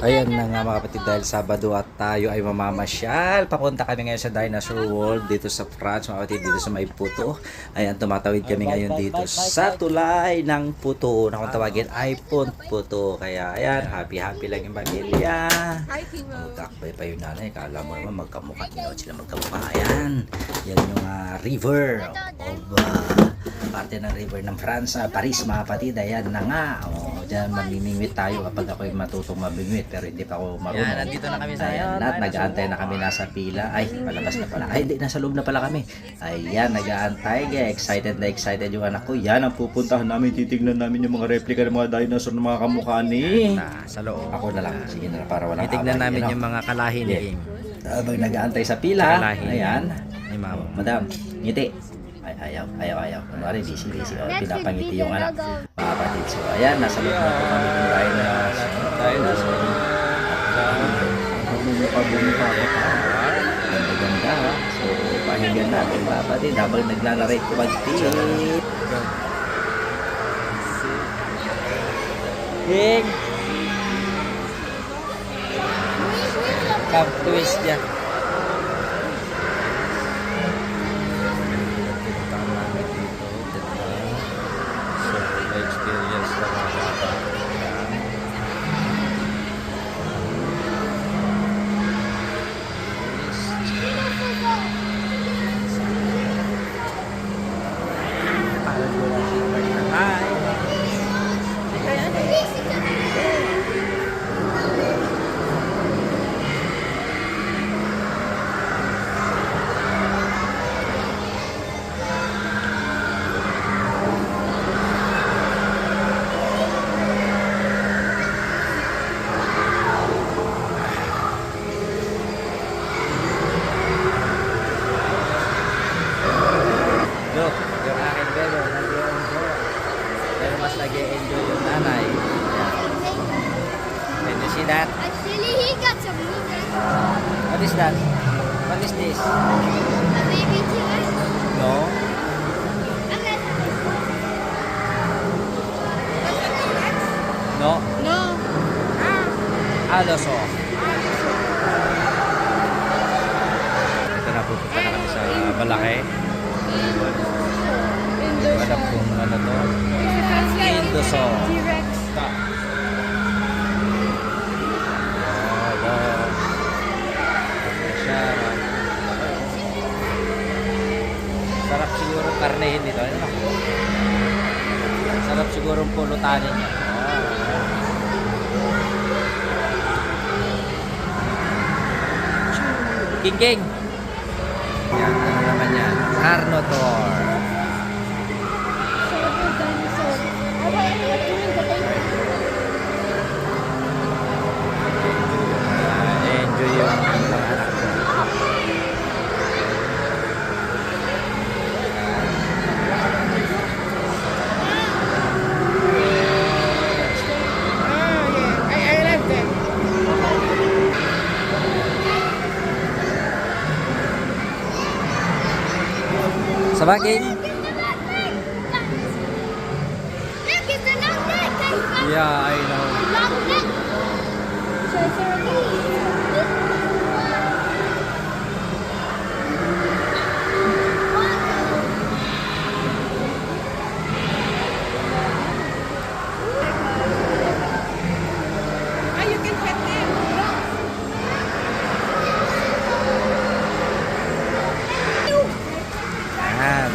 Ayan na nga mga kapatid, dahil Sabado at tayo ay mamamasyal. Papunta kami ngayon sa Dinosaur World dito sa France mga kapatid, dito sa May Puto. Ayan, tumatawid kami ngayon dito sa tulay ng Puto na kung tawagin ay Puto. Kaya ayan, happy lang yung pamilya. Magkakbay pa yung nanay, kala mo naman magkamukha, tinawad sila magkamukha. Ayan, yan yung river of parte ng river ng France, Paris mga kapatid. Ayan na nga, dyan mamimingwit tayo kapag ako'y matutong mamingwit, pero hindi pa ako marunong. Yan, nandito na kami sa Ayan, at nag-aantay na kami nasa pila. Ay, palabas na pala. Ay, hindi, nasa loob na pala kami. Ayan, nag-aantay. Excited na excited yung anak ko. Yan ang pupuntahan namin. Titignan namin yung mga replica ng mga dinosaur ng mga kamukha ni. sa loob. Ako na lang. Sige na, para walang Titignan away, namin you know? yung mga kalahi ni King. Habang nag-aantay sa pila. Kalahi. Ayan. Ay, ma'am. Madam, ngiti. Ay, ayaw. Kunwari, busy. Pinapangiti yung anak. Mga kapatid. So, ayan, nasa loob na po kami ng dinosaur. Bumukha pa. Ganda. So, pakinggan natin mga kapatid habang naglalaray ko mag-tip. King! Come twist yan. Experience na mga bata. Look, yung aking belo, nag-i-enjoy. Pero mas nag-i-enjoy yung nanay. Can you see that? Actually, he got some movement. What is that? What is this? A baby T-Rex. No? Okay. No? No. Aloso. Ito na, pupunta na kami sa Malaki. Alam kung ano to. Indoso. T-Rex. Sarap siguro karnehin nito. Ano na? Sarap siguro pulutanin niya. King. Yan, ano naman yan? Carnotaur. Dinosaur. Enjoy yung mga anak ko. I love them. Sama, King? Look, it's a long neck. Yeah, I know. Long neck. You can pet them. Yan.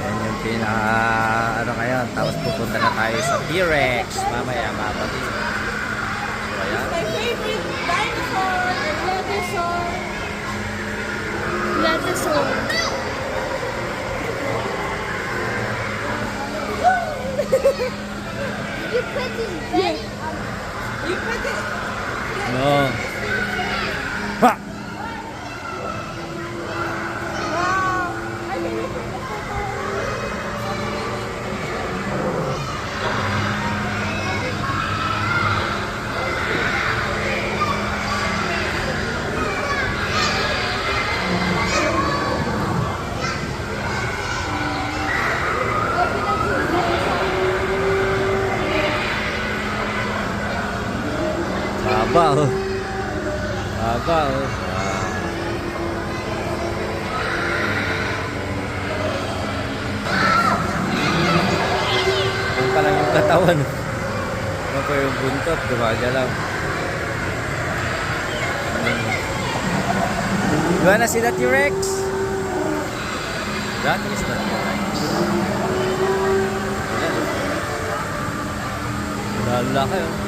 Yan yung pinaka ano ngayon. Tapos pupunta na tayo sa T-Rex. Mamaya mapatid. So ayan. My favorite dinosaur, Ledosaur. Ledosaur. You put his belly on. You put it. No. Ha! Wow. I really put the Haba oh. Haba oh. Yan pa lang yung katawan. Ano pa yung buntot, gumagalaw. You wanna see the T-Rex? That is the T-Rex. Ayan. Lalaki oh.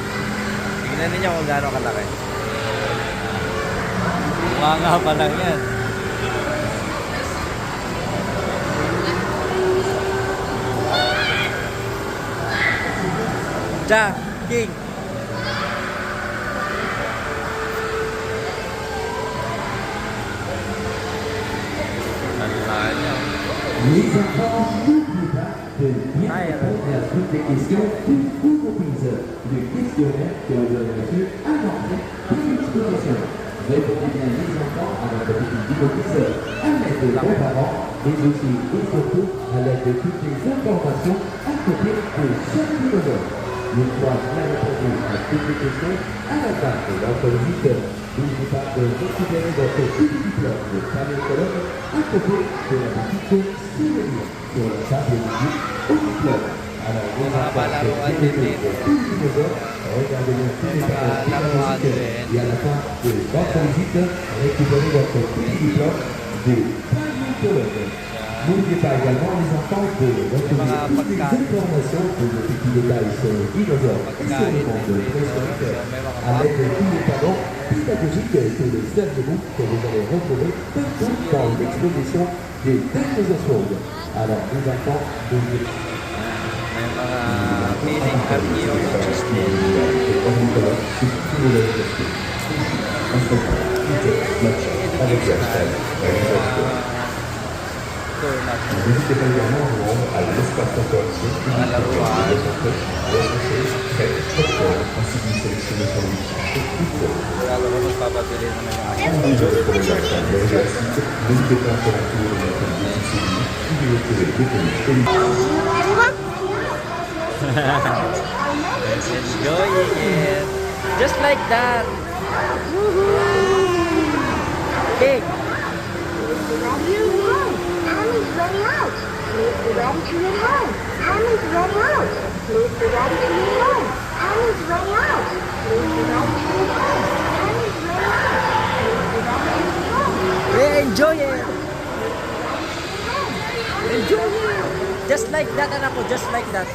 Tingnan ninyo kung gaano kalaki. Mga pa lang yan. Ja, King. Les enfants, n'oubliez pas de bien répondre à toutes les questions pour vos quiz. Le questionnaire que vous avez reçu avant toute l'exposition. Répondez bien les enfants à votre petite vidéo quiz à l'aide de vos parents, mais aussi et surtout à l'aide de toutes les informations à côté de chaque philosophe. Une fois bien répondu à toutes les questions, à la fin de votre visite, n'oubliez pas de récupérer votre petit diplôme de première colonne à côté de la petite souvenir sur la table musique au diplôme. Alors, vous avez bien répondu à tous les philosophes, regardez-le tous les parents et à la fin de votre visite, récupérez votre petit diplôme de première colonne. N'oubliez pas également les enfants de retrouver toutes les informations de nos petits détails sur les dinosaures et sur les mondes préhistoriques à l'aide de tous les panneaux pédagogiques sur les animaux que vous allez retrouver partout dans l'exposition des dinosaures. Alors les enfants, n'oubliez pas. May mga feeling archaeologist din. Tour natin. N'hésitez pas également à vous rendre à l'espace interactif et à la ainsi qu'une sélection de sandwichs et pizza. Sigurado ko magpapabili naman yung aking N'hésitez pas à faire un tour de notre boutique souvenir où vous retrouvez des comics et enjoying it. Just like that. Big. Mommy's running out. Please be ready to eat home. Mommy's running out. Please be ready to eat home. Mommy's running out. Please be ready to eat home. Mommy's running out. Please be ready to eat home. Yeah, enjoy it. Enjoy it. Just like that, anak ko. Just like that.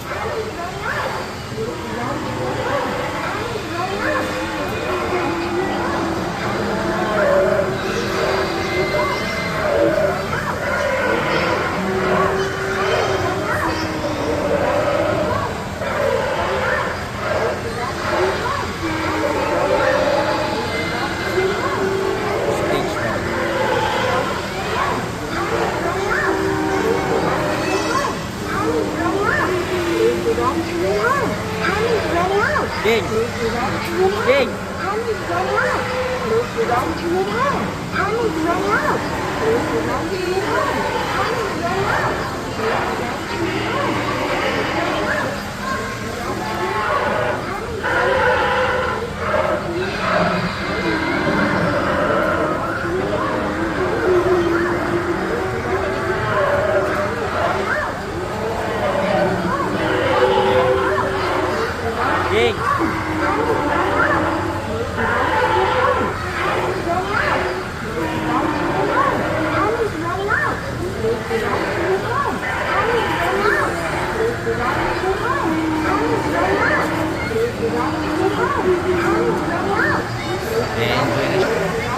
King. King. Mommy's running out. Please be ready to eat home. Mommy's running out. Please be ready to eat home. Mommy's running out. Please be ready to eat home. King. Enjoy na siya.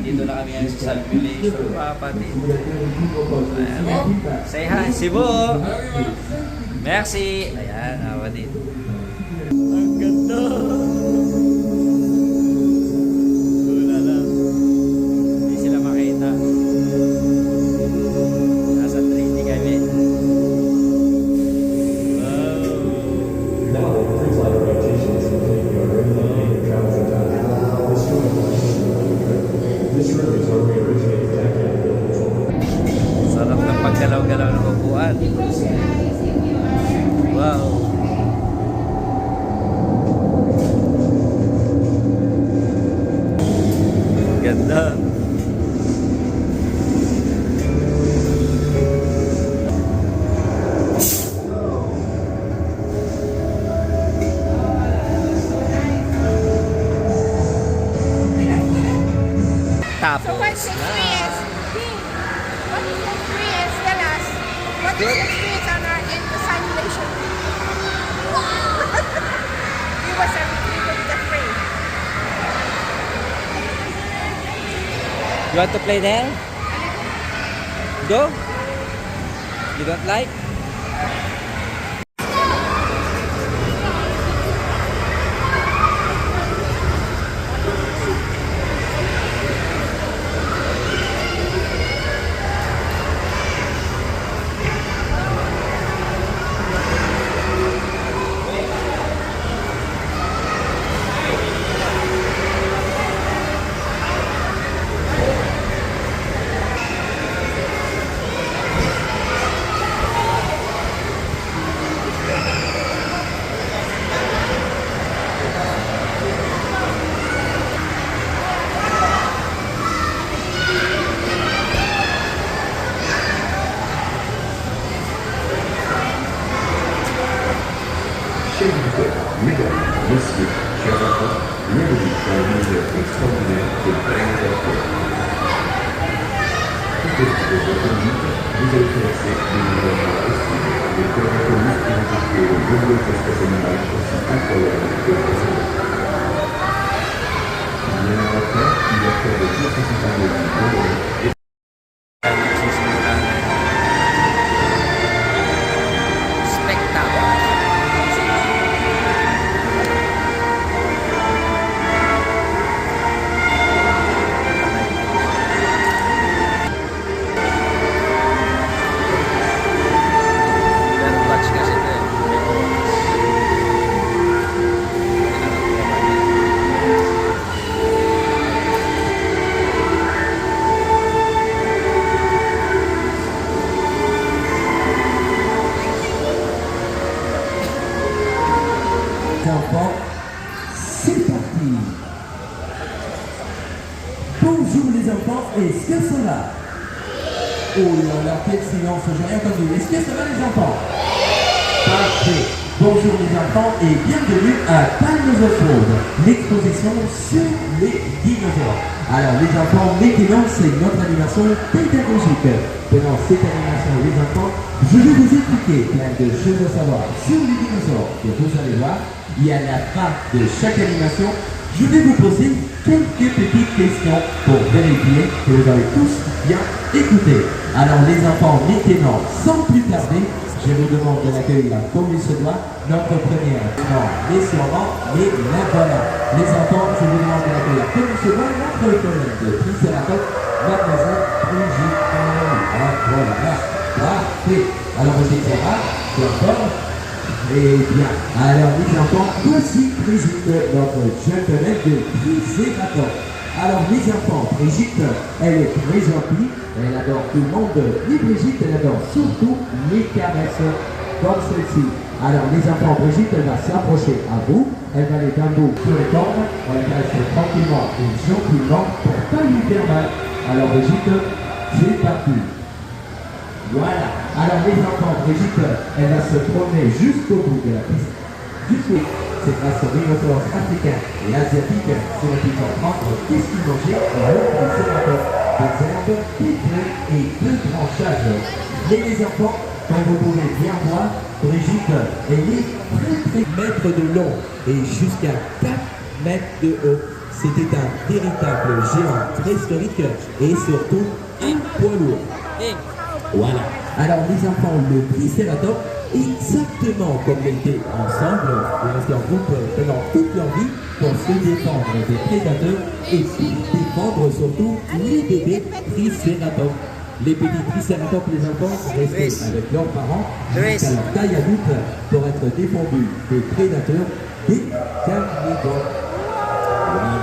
Nandito na kami ngayon sa circulation, mga kapatid. Ayan. Say hi, Cebu! Merci! Ayan, mga kapatid. Ang ganda! Wala lang. Hindi sila makita. Nasa 3D kami. Sarap ng paggalaw-galaw ng upuan. Wow. Ganda. So what's the experience? What is the experience? Tell us. What is the experience on our in the simulation? We was a little bit afraid. You want to play there? Go? You don't like? Chers visiteurs, mesdames, messieurs, chers enfants, bienvenue dans le musée extraordinaire de Bangkok. Tout au long de votre visite, vous allez traverser des environnements estimes, des terrains connus et rencontrer de nombreuses espèces animales aussi incroyables que fascinantes. Bien après, il y a près de 250 000 randonnées. Enfants, c'est parti. Bonjour les enfants, est-ce que ça va? Oh là là, quel silence, j'ai rien entendu. Est-ce que ça va les enfants? Parfait. Bonjour les enfants et bienvenue à Dinosaur, l'exposition sur les dinosaures. Alors les enfants, maintenant c'est notre animation pédagogique. Pendant cette animation les enfants, je vais vous expliquer plein de choses à savoir sur les dinosaures que vous allez voir. Et à la fin de chaque animation, je vais vous poser quelques petites questions pour vérifier que vous avez tous bien écouté. Alors les enfants, maintenant, sans plus tarder, je vous demande de l'accueillir comme il se doit, notre première, non, mais sûrement, mais la voilà. Les enfants, je vous demande de l'accueillir comme il se doit, notre collègue de Triceratops, mademoiselle Brigitte. Ah, voilà, parfait. Alors, Brigitte, ça va? Bien fort? Eh bien, alors les enfants, voici Brigitte, notre gentleman de Triceratops. Alors les enfants, Brigitte, elle est très gentille, elle adore tout le monde, mais Brigitte, elle adore surtout les caresses comme celle-ci. Alors les enfants, Brigitte, elle va s'approcher à vous, elle va les d'un bout sur les cornes, elle va rester tranquillement et gentiment pour pas lui faire mal. Alors Brigitte, c'est parti. Voilà. Alors les enfants, Brigitte, elle va se promener jusqu'au bout de la piste. C'est grâce aux rhinocéros africains et asiatiques sur le qu'ils vont prendre qu'est-ce qu'ils mangeaient et l'autre Triceratops. Des herbes, des feuilles et deux branchages. Mais les enfants, comme vous pouvez bien voir, Brigitte, elle est très mètres de long et jusqu'à 4 mètres de haut. C'était un véritable géant préhistorique et surtout un poids lourd. Voilà. Alors les enfants, le Triceratops, exactement comme l'étaient ensemble, ils restaient en groupe pendant toute leur vie pour se défendre des prédateurs et puis défendre surtout les bébés Triceratops. Les petits Triceratops, les enfants, restaient avec leurs parents jusqu'à leur taille adulte pour être défendus des prédateurs, des carnivores. Voilà.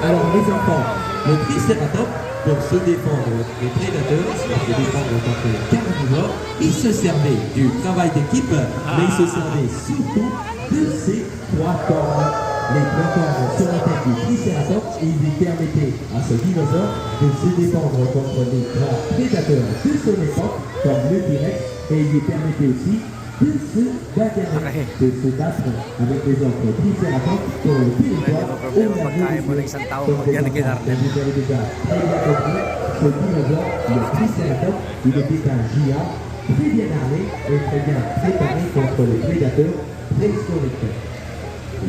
Alors les enfants, le Triceratops, pour se défendre des prédateurs, se défendre contre les carnivores, il se servait du travail d'équipe, mais il se servait surtout de ses trois cornes. Les trois cornes sur la tête du Triceratops et il lui permettait à ce dinosaure de se défendre contre les grands prédateurs de son époque, comme le T-Rex, et il lui permettait aussi de se bagarrer, de se battre avec les autres Triceratops sur le territoire au large du comme des enfants. Vous avez déjà très bien compris, ce dinosaure, le Triceratops, il était un géant très bien armé et très bien préparé contre les prédateurs préhistoriques.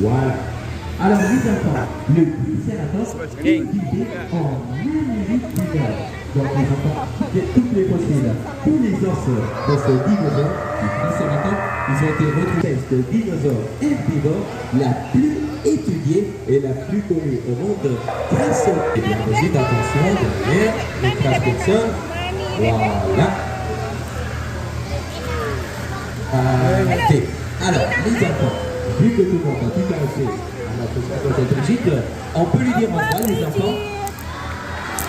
Voilà. Alors les enfants, le Triceratops vivait en Amérique du Nord. Donc les enfants, toutes les fossiles, tous les os de ce dinosaure, du Triceratops, ils ont été retrouvés. Ce dinosaure herbivore la plus étudiée et la plus connue au monde grâce au... Eh bien, faites attention, derrière, les traces personnes. Voilà. Ok. Alors, les enfants, vu que tout le monde a tout caressé, Brigitte, on peut lui dire au revoir les enfants.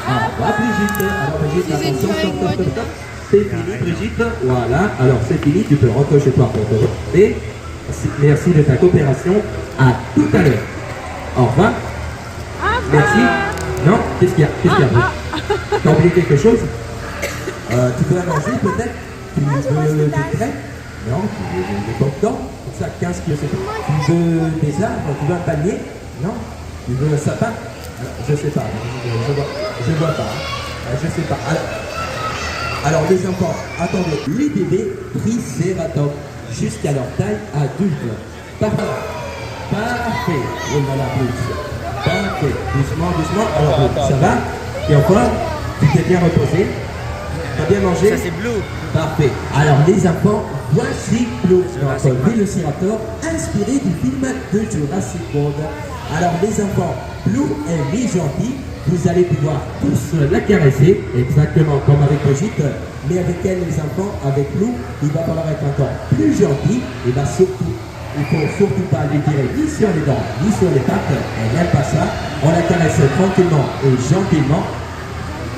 Ah, va Brigitte. Alors Brigitte, attention, stop. C'est fini Brigitte. Voilà, alors c'est fini, tu peux rentrer chez toi pour te retrouver. Merci de ta coopération. À tout à l'heure. Au revoir. Merci. Non, qu'est-ce qu'il y a? T'as oublié quelque chose? Tu peux la manger peut-être? Tu veux du crêpe? Non, tu veux des popcorn? Ça 15 kilos, c'est tout. Tu veux des arbres, tu veux un panier? Non? Tu veux un sapin? Je sais pas, je vois pas. Je sais pas. Alors les enfants, attendez, les bébés Triceratops jusqu'à leur taille adulte. Parfait. On va la plus. Parfait. Doucement. Alors ça va? Et encore? Tu t'es bien reposé? T'as bien mangé? Ça c'est Blue. Parfait. Alors les enfants, voici Blue, notre vélociraptor inspiré du film de Jurassic World. Alors les enfants, Blue est mi-gentil, vous allez pouvoir tous la caresser, exactement comme avec Brigitte, mais avec elle les enfants, avec Blue, il va falloir être encore plus gentil, et va surtout, il ne faut surtout pas les tirer ni sur les dents, ni sur les pattes, elle n'aime pas ça, on la caresse tranquillement et gentiment.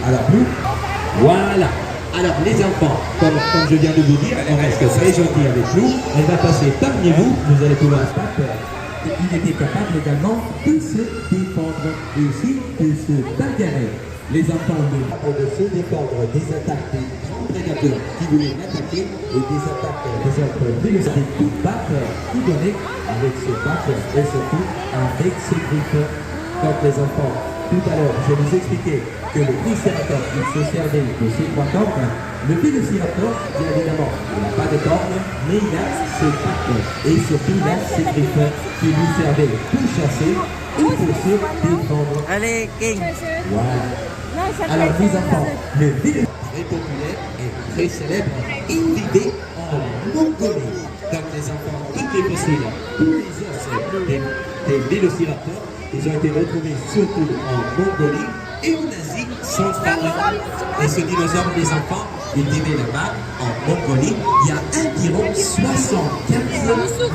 Alors Blue, voilà. Alors les enfants, comme je viens de vous dire, on reste très gentil avec nous. Elle va passer parmi vous, vous allez pouvoir se battre. Et il était capable également de se défendre et aussi de se bagarrer. Les enfants de se défendre des attaques des grands prédateurs qui voulaient l'attaquer et des attaques des autres vélos, des coups de batte qui donnaient avec ses pattes et surtout avec ses griffes. Donc les enfants, tout à l'heure, je vous expliquais que le Triceratops, il se servait de ses trois cornes. Le Vélociraptor, bien évidemment, il n'a pas de cornes, mais il a ses pattes et surtout il a ses griffes qui lui servaient pour chasser et pour se défendre. Allez, King. Voilà. Alors les enfants, le Vélociraptor très populaire et très célèbre, il vivait en Mongolie. Donc les enfants, toutes les fossiles, tous les os des Vélociraptors, ils ont été retrouvés surtout en Mongolie et en Asie centrale. Et ce dinosaure, les enfants, il vivait là-bas, en Mongolie, il y a environ 75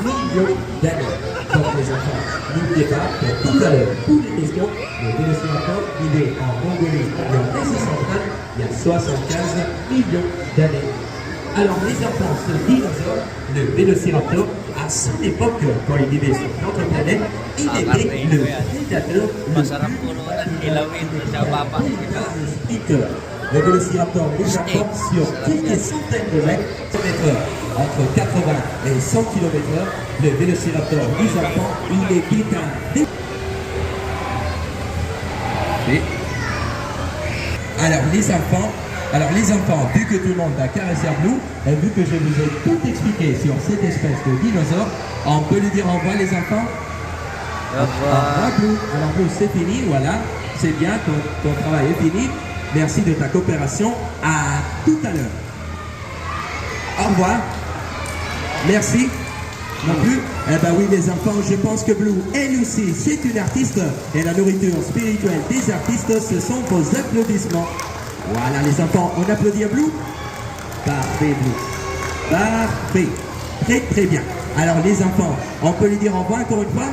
millions d'années. Donc les enfants, n'oubliez pas, pour tout à l'heure, pour les questions, le Vélociraptor, il est en Mongolie et en Asie centrale, il y a 75 millions d'années. Alors les enfants, ce dinosaure, le Vélociraptor, à son époque, quand il vivait sur notre planète, il était le prédateur le plus le Vélociraptor bouge encore sur quelques centaines de mètres, entre 80 et 100 km/h. Le Vélociraptor, les enfants, il est quelqu'un. Alors les enfants, vu que tout le monde a caressé Blue, et vu que je vous ai tout expliqué sur cette espèce de dinosaure, on peut lui dire au revoir les enfants? Au revoir, Blue. Alors, Blue, c'est fini, voilà. C'est bien, ton travail est fini. Merci de ta coopération. À tout à l'heure. Au revoir. Merci. Non plus? Eh ben oui, les enfants, je pense que Blue, elle aussi, c'est une artiste. Et la nourriture spirituelle des artistes, ce sont vos applaudissements. Voilà, les enfants, on applaudit à Blue? Parfait, Blue. Parfait. Très, très bien. Alors, les enfants, on peut lui dire au revoir encore une fois?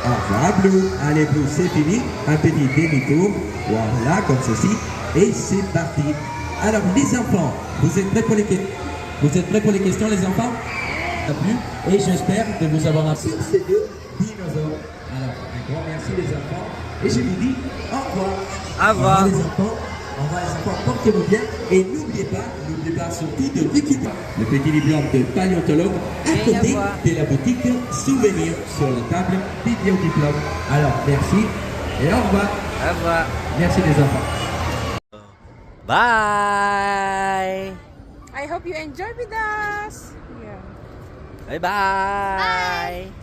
Au revoir, Blue. Allez, Blue, c'est fini. Un petit demi-tour. Voilà, comme ceci. Et c'est parti. Alors, les enfants, vous êtes prêts pour les questions? Vous êtes prêts pour les questions, les enfants? Et j'espère de vous avoir appris ces deux dinosaures. Alors, un grand merci les enfants. Et je vous dis au revoir. Au revoir. Les enfants. Au revoir les enfants. Portez-vous bien. Et n'oubliez pas surtout de récupérer le petit diplôme de paléontologue à côté de la boutique souvenir sur la table vidéo-diplôme. Alors, merci et au revoir. Au revoir. Merci les enfants. Bye. I hope you enjoy with us. Yeah. Bye-bye.